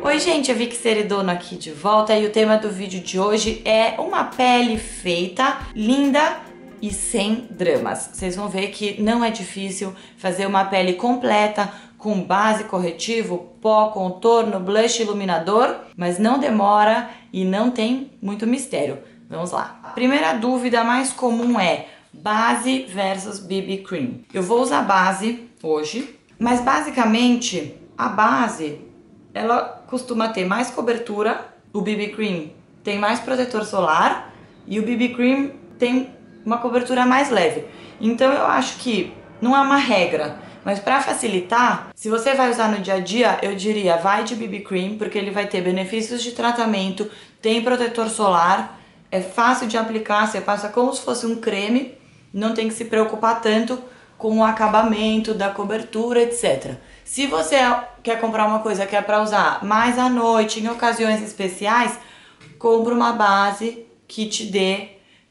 Oi gente, eu Vicky Seridono aqui de volta e o tema do vídeo de hoje é uma pele feita, linda e sem dramas. Vocês vão ver que não é difícil fazer uma pele completa com base, corretivo, pó, contorno, blush, iluminador, mas não demora e não tem muito mistério. Vamos lá. A primeira dúvida mais comum é base versus BB Cream. Eu vou usar base hoje, mas basicamente a base ela costuma ter mais cobertura, o BB Cream tem mais protetor solar e o BB Cream tem uma cobertura mais leve. Então eu acho que não é uma regra, mas para facilitar, se você vai usar no dia a dia, eu diria vai de BB Cream, porque ele vai ter benefícios de tratamento, tem protetor solar, é fácil de aplicar, você passa como se fosse um creme, não tem que se preocupar tanto com o acabamento da cobertura, etc. Se você quer comprar uma coisa que é para usar mais à noite, em ocasiões especiais, compra uma base que te dê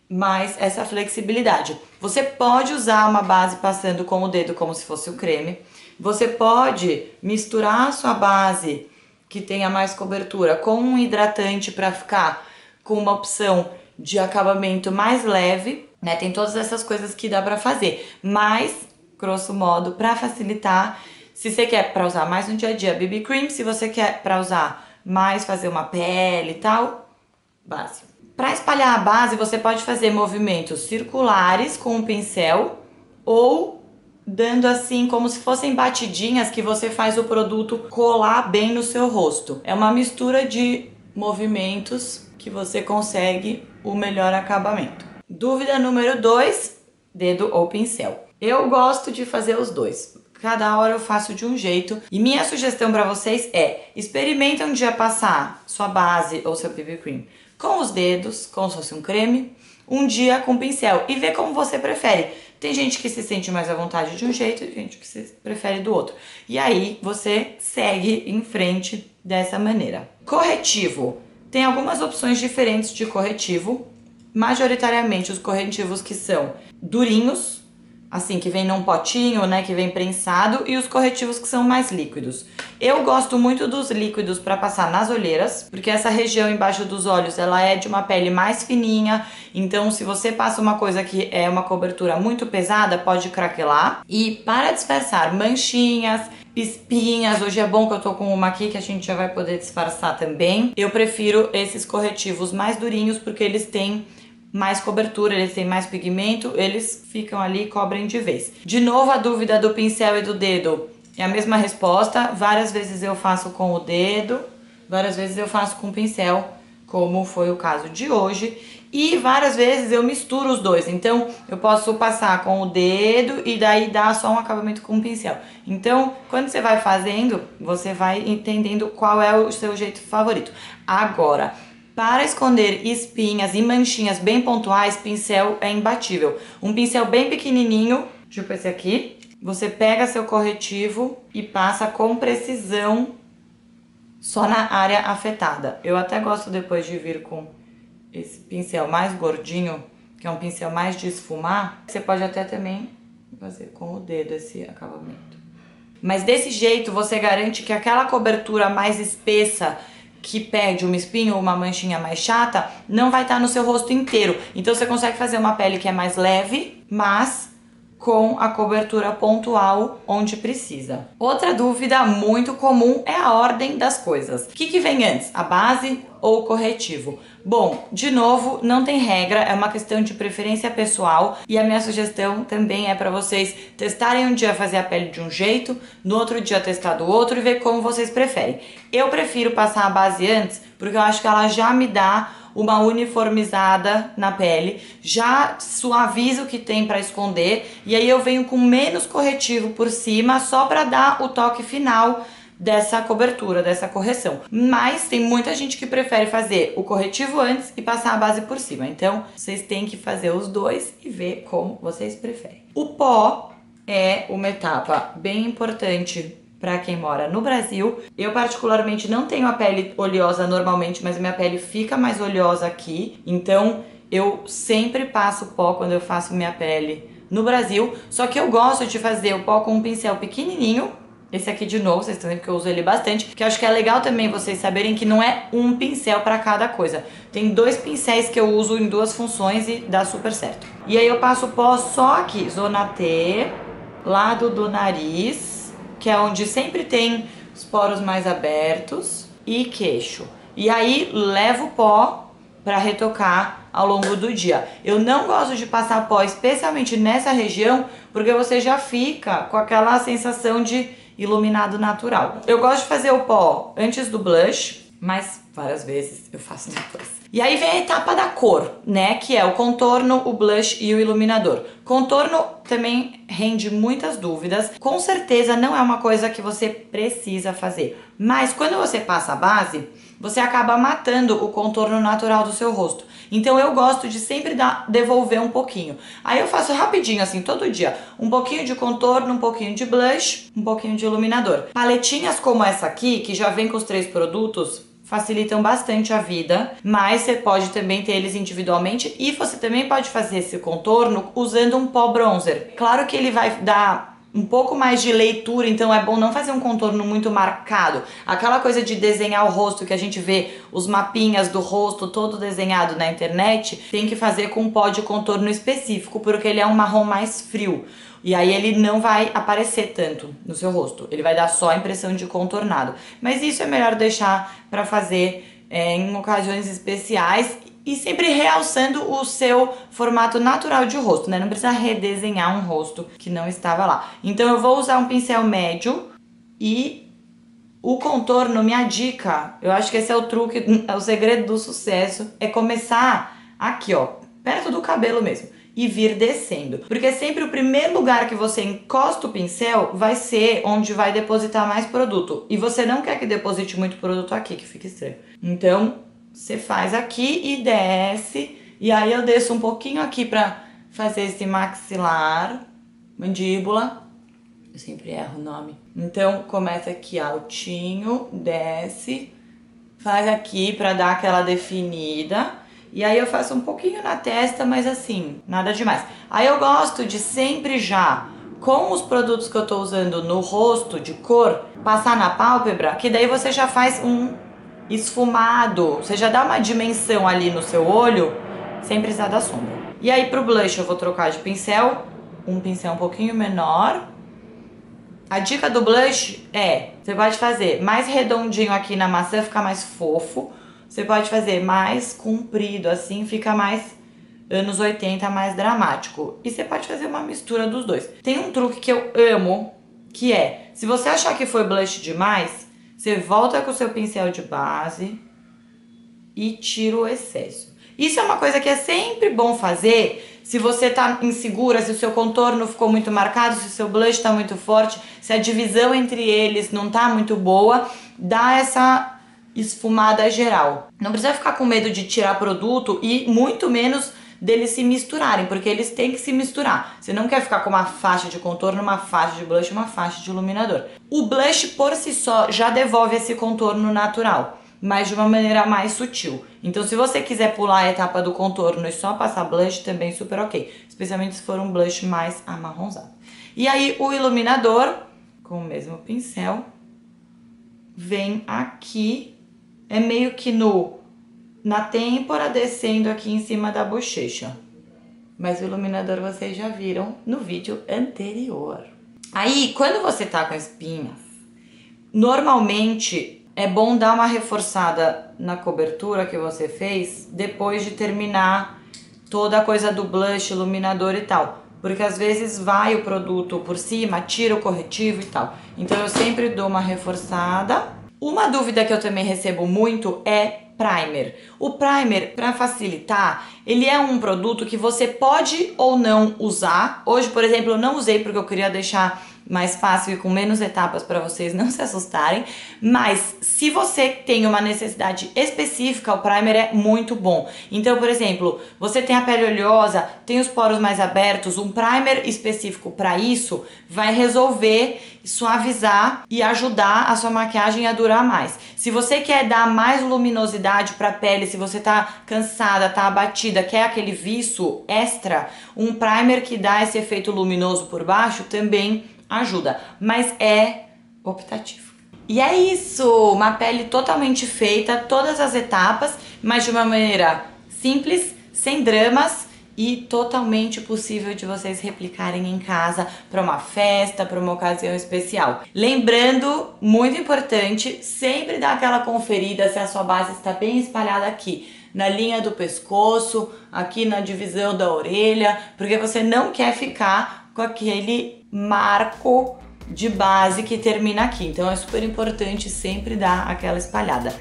mais essa flexibilidade. Você pode usar uma base passando com o dedo como se fosse um creme. Você pode misturar a sua base que tenha mais cobertura com um hidratante para ficar com uma opção de acabamento mais leve, né? Tem todas essas coisas que dá para fazer, mas grosso modo, para facilitar, se você quer para usar mais no dia a dia, BB Cream, se você quer para usar mais, fazer uma pele e tal, base. Para espalhar a base, você pode fazer movimentos circulares com um pincel ou dando assim como se fossem batidinhas que você faz o produto colar bem no seu rosto. É uma mistura de movimentos que você consegue o melhor acabamento. Dúvida número 2, dedo ou pincel. Eu gosto de fazer os dois. Cada hora eu faço de um jeito. E minha sugestão para vocês é: experimente um dia passar sua base ou seu BB Cream com os dedos, como se fosse um creme, um dia com pincel e vê como você prefere. Tem gente que se sente mais à vontade de um jeito e gente que se prefere do outro. E aí você segue em frente dessa maneira. Corretivo. Tem algumas opções diferentes de corretivo. Majoritariamente os corretivos que são durinhos, assim, que vem num potinho, né, que vem prensado, e os corretivos que são mais líquidos. Eu gosto muito dos líquidos para passar nas olheiras, porque essa região embaixo dos olhos, ela é de uma pele mais fininha, então se você passa uma coisa que é uma cobertura muito pesada, pode craquelar. E para disfarçar manchinhas, espinhas, hoje é bom que eu tô com uma aqui que a gente já vai poder disfarçar também, eu prefiro esses corretivos mais durinhos, porque eles têm mais cobertura, eles têm mais pigmento, eles ficam ali e cobrem de vez. De novo, a dúvida do pincel e do dedo é a mesma resposta. Várias vezes eu faço com o dedo, várias vezes eu faço com o pincel, como foi o caso de hoje. E várias vezes eu misturo os dois, então eu posso passar com o dedo e daí dar só um acabamento com o pincel. Então, quando você vai fazendo, você vai entendendo qual é o seu jeito favorito. Agora, para esconder espinhas e manchinhas bem pontuais, pincel é imbatível. Um pincel bem pequenininho, tipo esse aqui, você pega seu corretivo e passa com precisão só na área afetada. Eu até gosto depois de vir com esse pincel mais gordinho, que é um pincel mais de esfumar. Você pode até também fazer com o dedo esse acabamento. Mas desse jeito você garante que aquela cobertura mais espessa que pede um espinho ou uma manchinha mais chata, não vai estar no seu rosto inteiro. Então você consegue fazer uma pele que é mais leve, mas com a cobertura pontual onde precisa. Outra dúvida muito comum é a ordem das coisas. O que vem antes, a base ou o corretivo? Bom, de novo, não tem regra, é uma questão de preferência pessoal e a minha sugestão também é para vocês testarem um dia fazer a pele de um jeito, no outro dia testar do outro e ver como vocês preferem. Eu prefiro passar a base antes porque eu acho que ela já me dá uma uniformizada na pele, já suaviza o que tem para esconder e aí eu venho com menos corretivo por cima só para dar o toque final dessa cobertura, dessa correção. Mas tem muita gente que prefere fazer o corretivo antes e passar a base por cima, então vocês têm que fazer os dois e ver como vocês preferem. O pó é uma etapa bem importante para quem mora no Brasil. Eu particularmente não tenho a pele oleosa normalmente, mas a minha pele fica mais oleosa aqui, então eu sempre passo pó quando eu faço minha pele no Brasil, só que eu gosto de fazer o pó com um pincel pequenininho Esse aqui de novo, vocês estão vendo que eu uso ele bastante, que eu acho que é legal também vocês saberem que não é um pincel para cada coisa. Tem 2 pincéis que eu uso em 2 funções e dá super certo. E aí eu passo o pó só aqui, zona T, lado do nariz, que é onde sempre tem os poros mais abertos, e queixo. E aí levo o pó para retocar ao longo do dia. Eu não gosto de passar pó, especialmente nessa região, porque você já fica com aquela sensação de iluminado natural. Eu gosto de fazer o pó antes do blush, mas várias vezes eu faço depois. E aí vem a etapa da cor, né? Que é o contorno, o blush e o iluminador. Contorno também rende muitas dúvidas. Com certeza não é uma coisa que você precisa fazer. Mas quando você passa a base, você acaba matando o contorno natural do seu rosto. Então eu gosto de sempre devolver um pouquinho. Aí eu faço rapidinho, assim, todo dia. Um pouquinho de contorno, um pouquinho de blush, um pouquinho de iluminador. Paletinhas como essa aqui, que já vem com os 3 produtos, facilitam bastante a vida, mas você pode também ter eles individualmente e você também pode fazer esse contorno usando um pó bronzer. Claro que ele vai dar um pouco mais de leitura, então é bom não fazer um contorno muito marcado. Aquela coisa de desenhar o rosto que a gente vê os mapinhas do rosto todo desenhado na internet, tem que fazer com um pó de contorno específico, porque ele é um marrom mais frio. E aí ele não vai aparecer tanto no seu rosto, ele vai dar só a impressão de contornado. Mas isso é melhor deixar para fazer em ocasiões especiais e sempre realçando o seu formato natural de rosto, né? Não precisa redesenhar um rosto que não estava lá. Então eu vou usar um pincel médio e o contorno, minha dica, eu acho que esse é o truque, é o segredo do sucesso, é começar aqui, ó, perto do cabelo mesmo. E vir descendo. Porque sempre o primeiro lugar que você encosta o pincel vai ser onde vai depositar mais produto. E você não quer que deposite muito produto aqui, que fica estranho. Então, você faz aqui e desce. E aí eu desço um pouquinho aqui pra fazer esse maxilar, mandíbula. Eu sempre erro o nome. Então, começa aqui altinho, desce. Faz aqui pra dar aquela definida. E aí eu faço um pouquinho na testa, mas assim, nada demais. Aí eu gosto de sempre já, com os produtos que eu tô usando no rosto, de cor, passar na pálpebra, que daí você já faz um esfumado. Você já dá uma dimensão ali no seu olho, sem precisar da sombra. E aí pro blush eu vou trocar de pincel, um pincel um pouquinho menor. A dica do blush é, você pode fazer mais redondinho aqui na maçã, fica mais fofo. Você pode fazer mais comprido, assim fica mais anos 80, mais dramático. E você pode fazer uma mistura dos dois. Tem um truque que eu amo, que é, se você achar que foi blush demais, você volta com o seu pincel de base e tira o excesso. Isso é uma coisa que é sempre bom fazer se você tá insegura, se o seu contorno ficou muito marcado, se o seu blush tá muito forte, se a divisão entre eles não tá muito boa, dá essa esfumada geral. Não precisa ficar com medo de tirar produto e muito menos deles se misturarem, porque eles têm que se misturar. Você não quer ficar com uma faixa de contorno, uma faixa de blush, uma faixa de iluminador. O blush por si só já devolve esse contorno natural, mas de uma maneira mais sutil. Então se você quiser pular a etapa do contorno e só passar blush, também super ok. Especialmente se for um blush mais amarronzado. E aí o iluminador, com o mesmo pincel, vem aqui. É meio que na têmpora, descendo aqui em cima da bochecha. Mas o iluminador vocês já viram no vídeo anterior. Aí, quando você tá com espinhas, normalmente é bom dar uma reforçada na cobertura que você fez depois de terminar toda a coisa do blush, iluminador e tal. Porque às vezes vai o produto por cima, tira o corretivo e tal. Então eu sempre dou uma reforçada. Uma dúvida que eu também recebo muito é primer. O primer, para facilitar, ele é um produto que você pode ou não usar. Hoje, por exemplo, eu não usei porque eu queria deixar mais fácil e com menos etapas para vocês não se assustarem. Mas se você tem uma necessidade específica, o primer é muito bom. Então, por exemplo, você tem a pele oleosa, tem os poros mais abertos, um primer específico para isso vai resolver suavizar e ajudar a sua maquiagem a durar mais. Se você quer dar mais luminosidade para a pele, se você tá cansada, tá abatida, quer aquele viço extra, um primer que dá esse efeito luminoso por baixo também ajuda. Mas é optativo. E é isso, uma pele totalmente feita, todas as etapas, mas de uma maneira simples, sem dramas e totalmente possível de vocês replicarem em casa para uma festa, para uma ocasião especial. Lembrando, muito importante, sempre dar aquela conferida se a sua base está bem espalhada aqui, na linha do pescoço, aqui na divisão da orelha, porque você não quer ficar com aquele marco de base que termina aqui. Então é super importante sempre dar aquela espalhada.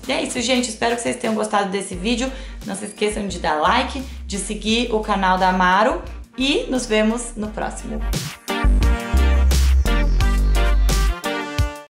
E é isso, gente. Espero que vocês tenham gostado desse vídeo. Não se esqueçam de dar like, de seguir o canal da Amaro e nos vemos no próximo.